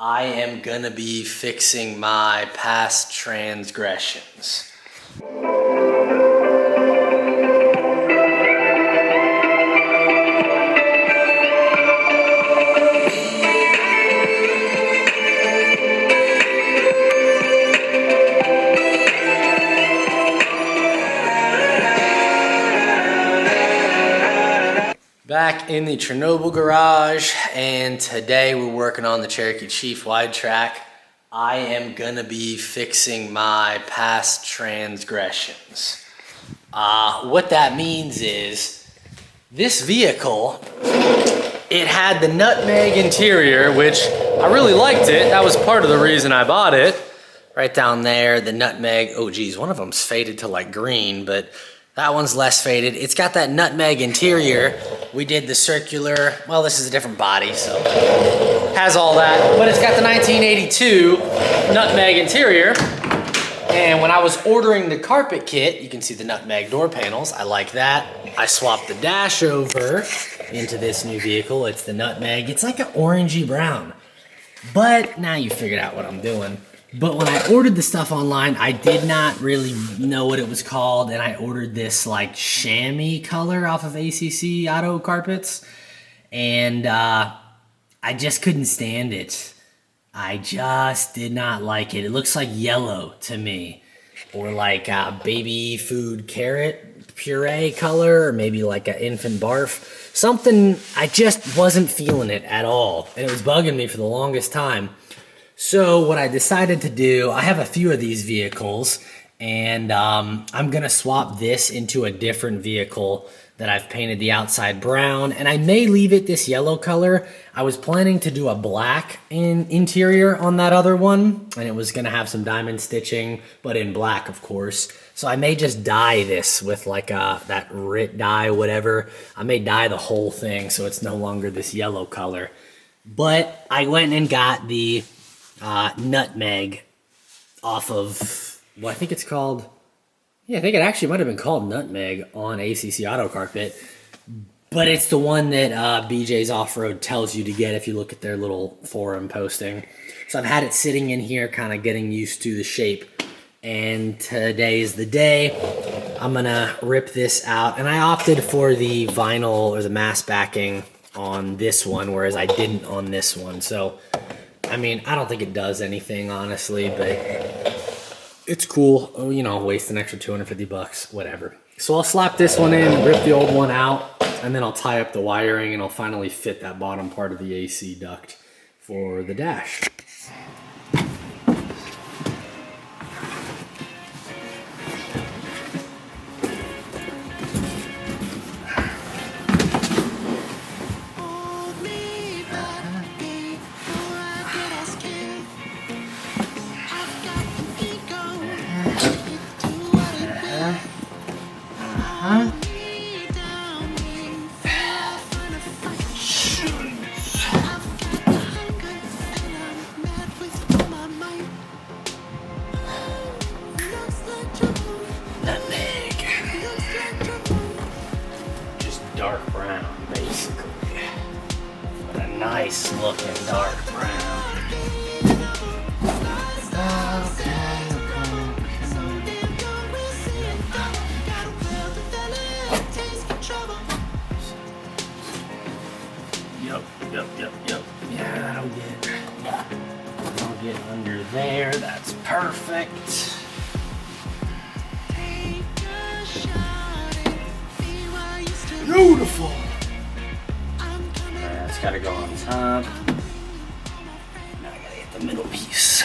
I am gonna be fixing my past transgressions. Back in the Chernobyl garage, and today we're working on the Cherokee Chief wide track. I am gonna be fixing my past transgressions. What that means is, this vehicle, it had the Nutmeg interior, which I really liked it. That was part of the reason I bought it. Right down there, the Nutmeg, oh geez, one of them's faded to like green, but that one's less faded. It's got that Nutmeg interior. We did the circular, well, this is a different body, so has all that. But it's got the 1982 Nutmeg interior. And when I was ordering the carpet kit, you can see the Nutmeg door panels. I like that. I swapped the dash over into this new vehicle. It's the Nutmeg. It's like an orangey brown. But now you figured out what I'm doing. But when I ordered the stuff online, I did not really know what it was called, and I ordered this like chamois color off of ACC Auto Carpets, and I just couldn't stand it. I just did not like it. It looks like yellow to me, or like a baby food carrot puree color, or maybe like an infant barf. Something, I just wasn't feeling it at all, and it was bugging me for the longest time. So what I decided to do, I have a few of these vehicles, and I'm gonna swap this into a different vehicle that I've painted the outside brown, and I may leave it this yellow color. I was planning to do a black interior on that other one, and it was gonna have some diamond stitching, but in black, of course. So I may just dye this with like that RIT dye, whatever. I may dye the whole thing so it's no longer this yellow color. But I went and got the Nutmeg off of, well, I think it's called, yeah, I think it actually might have been called Nutmeg on ACC Auto Carpet, but it's the one that BJ's Off-Road tells you to get if you look at their little forum posting. So I've had it sitting in here kind of getting used to the shape, and today is the day. I'm gonna rip this out, and I opted for the vinyl or the mass backing on this one, whereas I didn't on this one. So I mean, I don't think it does anything, honestly, but it's cool. Oh, you know, waste an extra 250 bucks, whatever. So I'll slap this one in, rip the old one out, and then I'll tie up the wiring, and I'll finally fit that bottom part of the AC duct for the dash. Nutmeg. Just dark brown, basically. But a nice looking dark brown. Yep. Yeah, I'll get under there. That's perfect. Beautiful. That's gotta go on top. Now I gotta get the middle piece.